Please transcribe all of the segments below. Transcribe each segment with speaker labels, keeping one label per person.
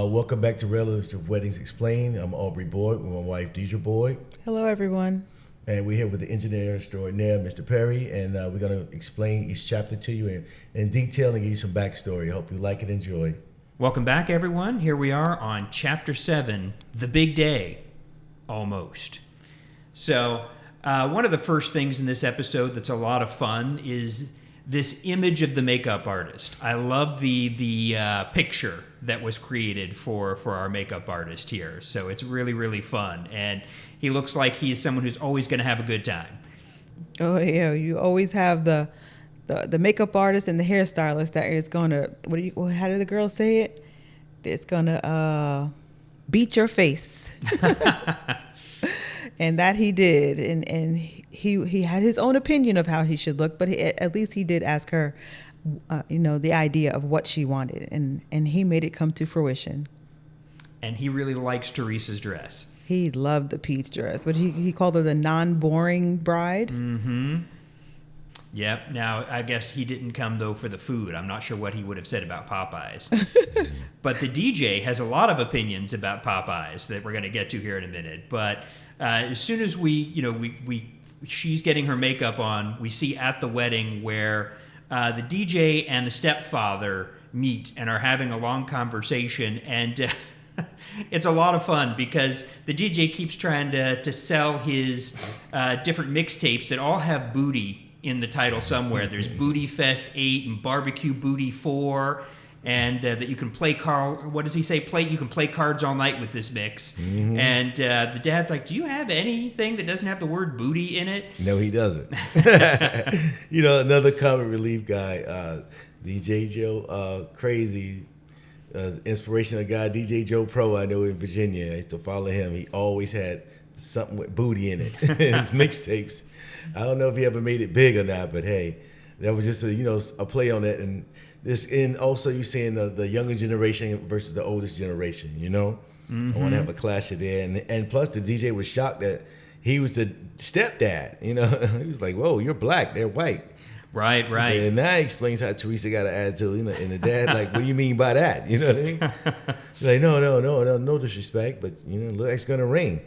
Speaker 1: Welcome back to Relatives of Weddings Explained. I'm Aubrey Boyd with my wife, Deidre Boyd.
Speaker 2: Hello, everyone.
Speaker 1: And we're here with the engineer extraordinaire, Mr. Perry, and we're going to explain each chapter to you in detail and give you some backstory. I hope you like and enjoy.
Speaker 3: Welcome back, everyone. Here we are on Chapter 7, The Big Day, almost. So, one of the first things in this episode that's a lot of fun is this image of the makeup artist. I love the picture that was created for our makeup artist here. So it's really, really fun. And he looks like he's someone who's always going to have a good time.
Speaker 2: Oh, yeah. You always have the makeup artist and the hairstylist that is going to, how did the girl say it? It's going to beat your face. And that he did. And he had his own opinion of how he should look, but at least he did ask her, the idea of what she wanted. And he made it come to fruition.
Speaker 3: And he really likes Teresa's dress.
Speaker 2: He loved the peach dress, but he called her the non-boring bride.
Speaker 3: Mm-hmm. Yep. Now, I guess he didn't come, though, for the food. I'm not sure what he would have said about Popeyes. But the DJ has a lot of opinions about Popeyes that we're going to get to here in a minute. But as soon as she's getting her makeup on, we see at the wedding where the DJ and the stepfather meet and are having a long conversation. And it's a lot of fun because the DJ keeps trying to sell his different mixtapes that all have booty in the title somewhere. There's Booty Fest 8 and Barbecue Booty 4, and that you can play what does he say? You can play cards all night with this mix. Mm-hmm. And the dad's like, do you have anything that doesn't have the word booty in it?
Speaker 1: No, he doesn't. Another comic relief guy, DJ Joe Crazy, inspirational guy, DJ Joe Pro, I know in Virginia. I used to follow him. He always had something with booty in it in his mixtapes. I don't know if he ever made it big or not, but hey, that was just a play on that. And also you seeing the younger generation versus the oldest generation. Mm-hmm. I want to have a clash of there, and plus the DJ was shocked that he was the stepdad. He was like, "Whoa, you're black, they're white."
Speaker 3: Right.
Speaker 1: And that explains how Teresa got an attitude. And the dad like, "What do you mean by that?" You know what I mean? Like, no disrespect, but look like it's gonna rain.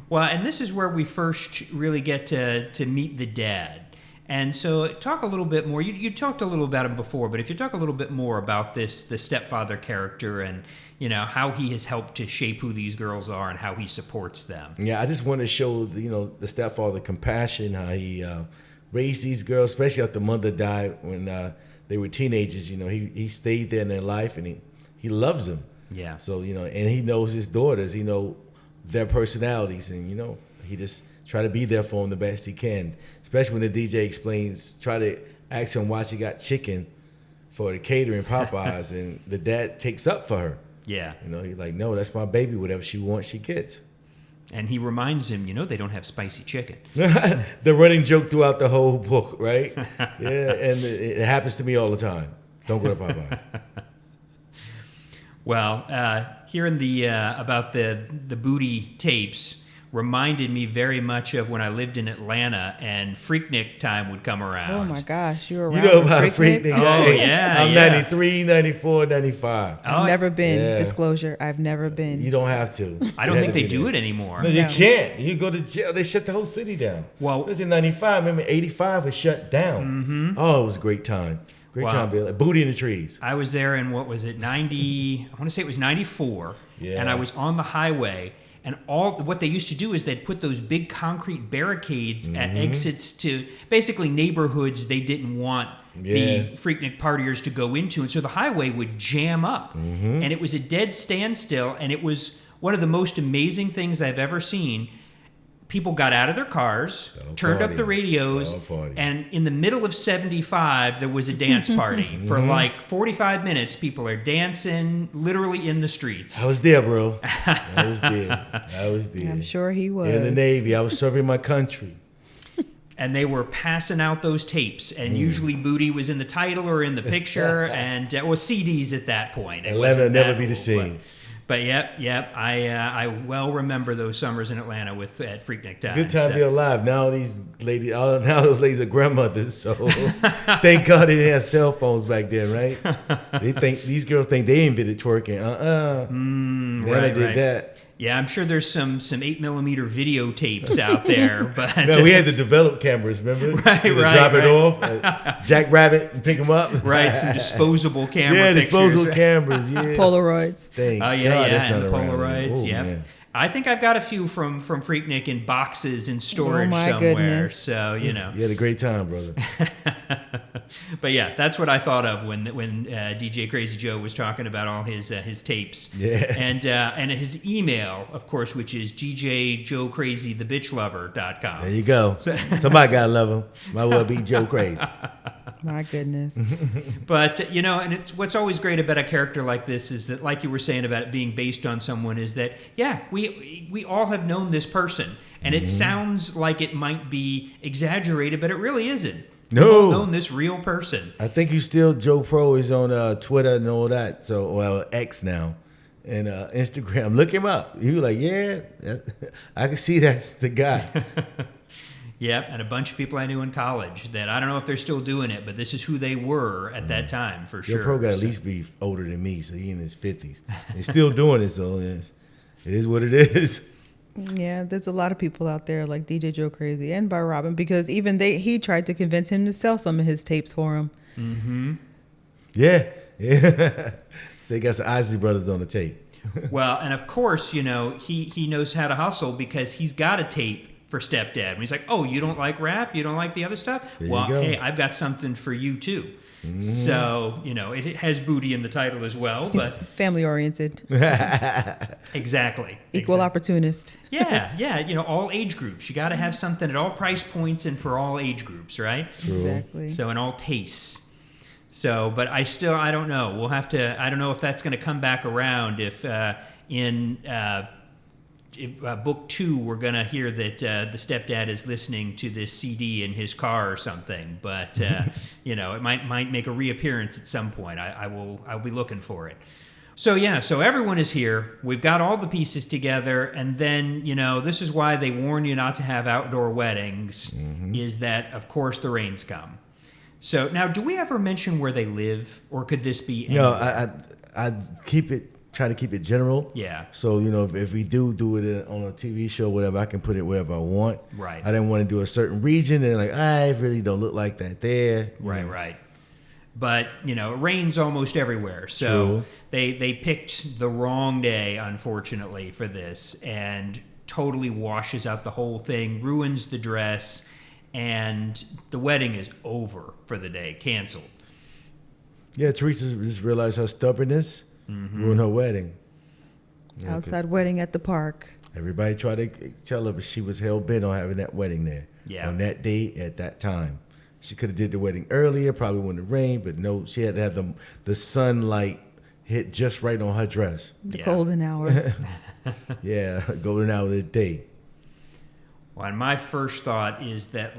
Speaker 3: Well, and this is where we first really get to meet the dad. And so talk a little bit more. You talked a little about him before, but if you talk a little bit more about the stepfather character and, how he has helped to shape who these girls are and how he supports them.
Speaker 1: Yeah, I just want to show, the stepfather compassion, how he raised these girls, especially after the mother died when they were teenagers. He stayed there in their life and he loves them.
Speaker 3: Yeah.
Speaker 1: So, and he knows his daughters, he knows their personalities, and he just try to be there for them the best he can, especially when the DJ explains, try to ask him why she got chicken for the catering Popeyes, and the dad takes up for her.
Speaker 3: Yeah.
Speaker 1: He's like, no, that's my baby, whatever she wants she gets.
Speaker 3: And he reminds him, they don't have spicy chicken.
Speaker 1: The running joke throughout the whole book, right? Yeah, and it happens to me all the time. Don't go to Popeyes.
Speaker 3: Well, hearing about the booty tapes reminded me very much of when I lived in Atlanta and Freaknik time would come around.
Speaker 2: Oh my gosh, you were around.
Speaker 1: You know about Freaknik?
Speaker 3: Oh yeah,
Speaker 1: I'm 93, 94, 95.
Speaker 2: I've never been. Yeah. Disclosure, I've never been.
Speaker 1: You don't have to.
Speaker 3: I don't think they do it anymore.
Speaker 1: No, you can't. You go to jail. They shut the whole city down. Well, it was in 95. Remember, 85 was shut down. Mm-hmm. Oh, it was a great time. Great time, Bill. Booty in the trees.
Speaker 3: I was there in, 90, I want to say it was 94. Yeah. And I was on the highway. And what they used to do is they'd put those big concrete barricades at exits to basically neighborhoods they didn't want the Freaknik partiers to go into. And so the highway would jam up. Mm-hmm. And it was a dead standstill. And it was one of the most amazing things I've ever seen. People got out of their cars, turned up the radios, and in the middle of 75, there was a dance party. For like 45 minutes, people are dancing literally in the streets.
Speaker 1: I was there, bro. I was there.
Speaker 2: I'm sure he was.
Speaker 1: In the Navy. I was serving my country.
Speaker 3: And they were passing out those tapes, and usually booty was in the title or in the picture, and or CDs at that point.
Speaker 1: Atlanta will never be the same.
Speaker 3: But yep, I well remember those summers in Atlanta at Freaknik time.
Speaker 1: Good time to be alive. Now these ladies, now those ladies are grandmothers. So thank God they didn't have cell phones back then, right? These girls think they invented twerking. Never did that.
Speaker 3: Yeah, I'm sure there's some 8mm videotapes out there, but
Speaker 1: no, we had to develop cameras. Remember?
Speaker 3: Right.
Speaker 1: Drop it off, Jackrabbit, and pick them up.
Speaker 3: Right, some disposable camera.
Speaker 1: Yeah,
Speaker 3: pictures,
Speaker 1: disposable
Speaker 3: right?
Speaker 1: cameras. Yeah,
Speaker 2: Polaroids.
Speaker 1: Thank God,
Speaker 3: yeah,
Speaker 1: that's
Speaker 3: and
Speaker 1: not
Speaker 3: the
Speaker 1: around
Speaker 3: Polaroids.
Speaker 1: anymore.
Speaker 3: Yeah.
Speaker 1: Man.
Speaker 3: I think I've got a few from Freaknik in boxes in storage
Speaker 2: my
Speaker 3: somewhere.
Speaker 2: goodness.
Speaker 3: So
Speaker 1: You had a great time, brother.
Speaker 3: But yeah, that's what I thought of when DJ Crazy Joe was talking about all his tapes.
Speaker 1: Yeah.
Speaker 3: And his email, of course, which is djjoecrazythebitchlover.com.
Speaker 1: There you go. Somebody gotta love him. Might well be Joe Crazy.
Speaker 2: My goodness.
Speaker 3: But, and what's always great about a character like this is that, like you were saying about it being based on someone, is that, yeah, we all have known this person. And it sounds like it might be exaggerated, but it really isn't.
Speaker 1: No.
Speaker 3: We've all known this real person.
Speaker 1: I think you still, Joe Pro is on Twitter and all that. So, well, X now. And Instagram. Look him up. You like, yeah, I can see that's the guy.
Speaker 3: Yep, and a bunch of people I knew in college that I don't know if they're still doing it, but this is who they were at that time for sure.
Speaker 1: Joe Pro got at least be older than me, so he in his 50s. He's still doing it, so it is what it is.
Speaker 2: Yeah, there's a lot of people out there like DJ Joe Crazy and Bar Robin, because even he tried to convince him to sell some of his tapes for him.
Speaker 1: Mm-hmm. Yeah. So they got some Isley Brothers on the tape.
Speaker 3: Well, and of course, he knows how to hustle because he's got a tape for Stepdad. And he's like, oh, you don't like rap? You don't like the other stuff? Well, hey, I've got something for you too. Mm. So, it has booty in the title as well.
Speaker 2: He's
Speaker 3: but
Speaker 2: family oriented.
Speaker 3: Exactly.
Speaker 2: Equal opportunist.
Speaker 3: Yeah. All age groups. You got to have something at all price points and for all age groups, right?
Speaker 1: True.
Speaker 2: Exactly.
Speaker 3: So, in all tastes. So, but I don't know. We'll have to, I don't know if that's going to come back around if in book 2 we're going to hear that the stepdad is listening to this CD in his car or something. But, it might make a reappearance at some point. I'll be looking for it. So, so everyone is here. We've got all the pieces together. And then, this is why they warn you not to have outdoor weddings, is that, of course, the rains come. So now, do we ever mention where they live, or could this be anywhere?
Speaker 1: No, I try to keep it general.
Speaker 3: Yeah.
Speaker 1: So, if we do it on a TV show, whatever, I can put it wherever I want.
Speaker 3: Right.
Speaker 1: I didn't want to do a certain region, and I really don't look like that there.
Speaker 3: Right. But, it rains almost everywhere. So they picked the wrong day, unfortunately, for this, and totally washes out the whole thing, ruins the dress, and the wedding is over for the day, canceled.
Speaker 1: Yeah, Teresa just realized her stubbornness ruined her wedding.
Speaker 2: Outside wedding at the park.
Speaker 1: Everybody tried to tell her, but she was hell-bent on having that wedding there.
Speaker 3: Yeah.
Speaker 1: On that day, at that time. She could have did the wedding earlier, probably when it rained, but no, she had to have the sunlight hit just right on her dress.
Speaker 2: The golden hour.
Speaker 1: Yeah, golden hour of the day.
Speaker 3: Well, and my first thought is that,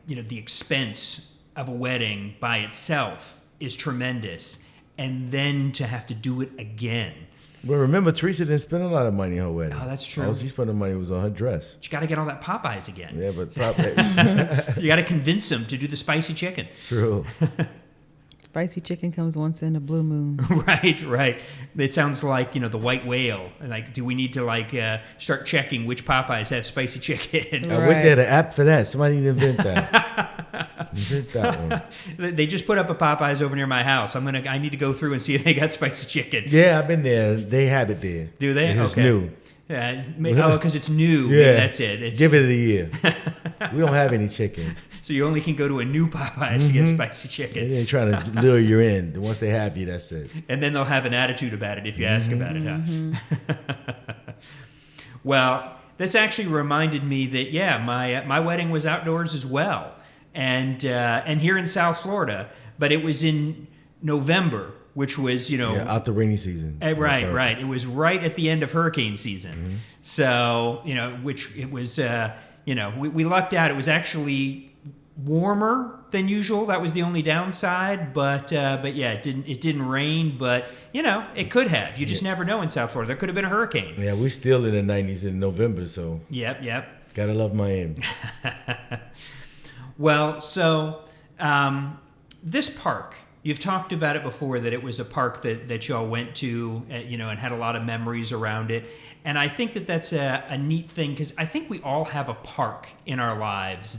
Speaker 3: the expense of a wedding by itself is tremendous. And then to have to do it again.
Speaker 1: Well, remember, Teresa didn't spend a lot of money on her wedding.
Speaker 3: Oh, that's true.
Speaker 1: All she spent the money was on her dress.
Speaker 3: You got to get all that Popeyes again.
Speaker 1: Yeah, but
Speaker 3: You got to convince them to do the spicy chicken.
Speaker 1: True.
Speaker 2: Spicy chicken comes once in a blue moon.
Speaker 3: Right. It sounds like, the white whale. Like, do we need to, start checking which Popeyes have spicy chicken?
Speaker 2: Right.
Speaker 1: I wish they had an app for that. Somebody need to invent that. Invent that one.
Speaker 3: They just put up a Popeyes over near my house. I need to go through and see if they got spicy chicken.
Speaker 1: Yeah, I've been there. They have it there.
Speaker 3: Do they?
Speaker 1: It's
Speaker 3: okay.
Speaker 1: new.
Speaker 3: Because it's new.
Speaker 1: Yeah.
Speaker 3: Maybe that's it.
Speaker 1: Give it a year. We don't have any chicken.
Speaker 3: So you only can go to a new Popeyes to get spicy chicken.
Speaker 1: They ain't trying to lure you in. Once they have you, that's it.
Speaker 3: And then they'll have an attitude about it if you ask about it, huh? Well, this actually reminded me that, my wedding was outdoors as well. And here in South Florida. But it was in November, which was,
Speaker 1: out the rainy season.
Speaker 3: Right. It was right at the end of hurricane season. So, which it was, we lucked out. It was actually warmer than usual. That was the only downside. But yeah, it didn't rain. But it could have. You just never know in South Florida. There could have been a hurricane.
Speaker 1: Yeah, we're still in the 90s in November, so.
Speaker 3: Yep.
Speaker 1: Gotta love Miami.
Speaker 3: Well, so this park, you've talked about it before, that it was a park that y'all went to, and had a lot of memories around it. And I think that's a neat thing, because I think we all have a park in our lives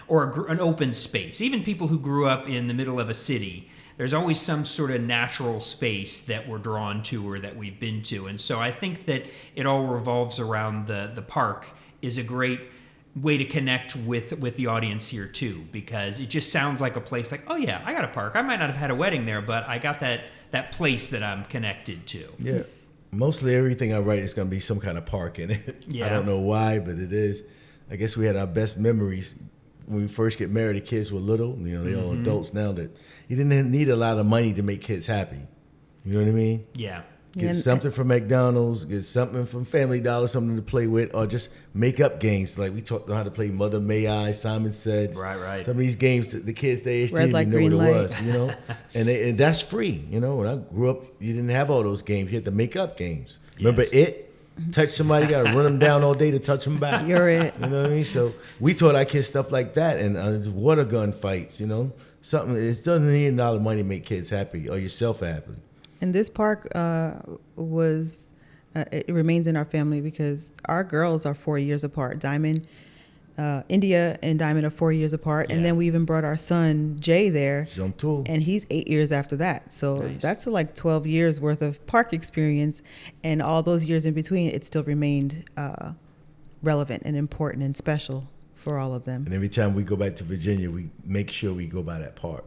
Speaker 3: or an open space. Even people who grew up in the middle of a city, there's always some sort of natural space that we're drawn to or that we've been to. And so I think that it all revolves around the park is a great way to connect with the audience here too, because it just sounds like a place like, oh yeah, I got a park. I might not have had a wedding there, but I got that place that I'm connected to.
Speaker 1: Yeah. Mostly everything I write is going to be some kind of park in it.
Speaker 3: Yeah.
Speaker 1: I don't know why, but it is. I guess we had our best memories when we first get married. The kids were little. They're all adults now. That you didn't need a lot of money to make kids happy. You know what I mean?
Speaker 3: Yeah.
Speaker 1: Get something from McDonald's, get something from Family Dollar, something to play with, or just make up games. Like we taught them how to play Mother May I, Simon Says.
Speaker 3: Right.
Speaker 1: Some of these games, the kids their age
Speaker 2: Red
Speaker 1: didn't
Speaker 2: light,
Speaker 1: even know what
Speaker 2: green
Speaker 1: it
Speaker 2: light.
Speaker 1: was, and that's free. When I grew up, you didn't have all those games. You had to make up games. Remember it? Touch somebody, got to run them down all day to touch them back.
Speaker 2: You're it.
Speaker 1: You know what I mean? So we taught our kids stuff like that, and water gun fights. Something. It doesn't need a lot of money to make kids happy or yourself happy.
Speaker 2: And this park it remains in our family because our girls are 4 years apart. India and Diamond are 4 years apart.
Speaker 3: Yeah.
Speaker 2: And then we even brought our son, Jay, there.
Speaker 1: Jean-Toul.
Speaker 2: And he's 8 years after that. So
Speaker 3: Nice.
Speaker 2: that's like 12 years worth of park experience. And all those years in between, it still remained relevant and important and special for all of them.
Speaker 1: And every time we go back to Virginia, we make sure we go by that park.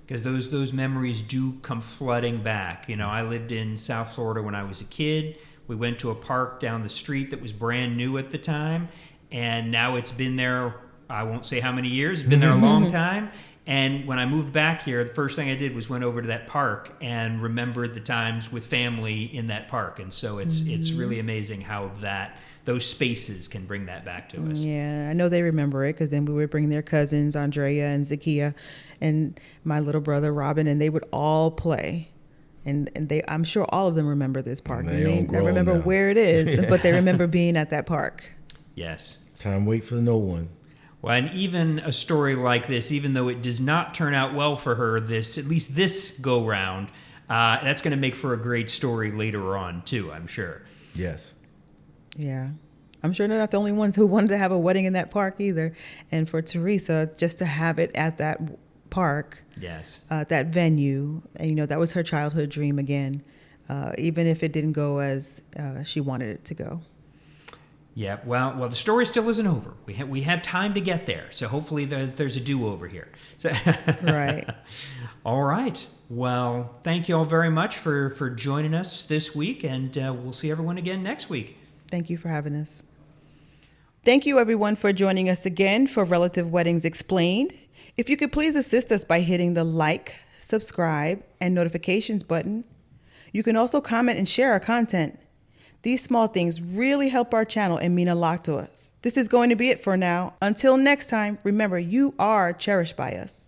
Speaker 3: Because those memories do come flooding back. I lived in South Florida when I was a kid. We went to a park down the street that was brand new at the time, and now it's been there, I won't say how many years, it's been there a long time. And when I moved back here, the first thing I did was went over to that park and remembered the times with family in that park. And so it's really amazing how those spaces can bring that back to us.
Speaker 2: Yeah, I know they remember it because then we would bring their cousins, Andrea and Zakia, and my little brother Robin, and they would all play. And I'm sure all of them remember this park.
Speaker 1: And
Speaker 2: They
Speaker 1: they
Speaker 2: may
Speaker 1: all
Speaker 2: not
Speaker 1: grown
Speaker 2: remember
Speaker 1: now.
Speaker 2: where it is, but they remember being at that park.
Speaker 3: Yes.
Speaker 1: Time wait for no one.
Speaker 3: Well, and even a story like this, even though it does not turn out well for her, at least this go round, that's going to make for a great story later on too, I'm sure.
Speaker 1: Yes.
Speaker 2: Yeah. I'm sure they're not the only ones who wanted to have a wedding in that park either. And for Teresa, just to have it at that park,
Speaker 3: Yes.
Speaker 2: that venue, and that was her childhood dream again, even if it didn't go as she wanted it to go.
Speaker 3: Yeah, well, the story still isn't over. We have time to get there, so hopefully there's a do-over here. So
Speaker 2: Right.
Speaker 3: All right. Well, thank you all very much for joining us this week, and we'll see everyone again next week.
Speaker 2: Thank you for having us. Thank you, everyone, for joining us again for Relative Weddings Explained. If you could please assist us by hitting the like, subscribe, and notifications button. You can also comment and share our content. These small things really help our channel and mean a lot to us. This is going to be it for now. Until next time, remember, you are cherished by us.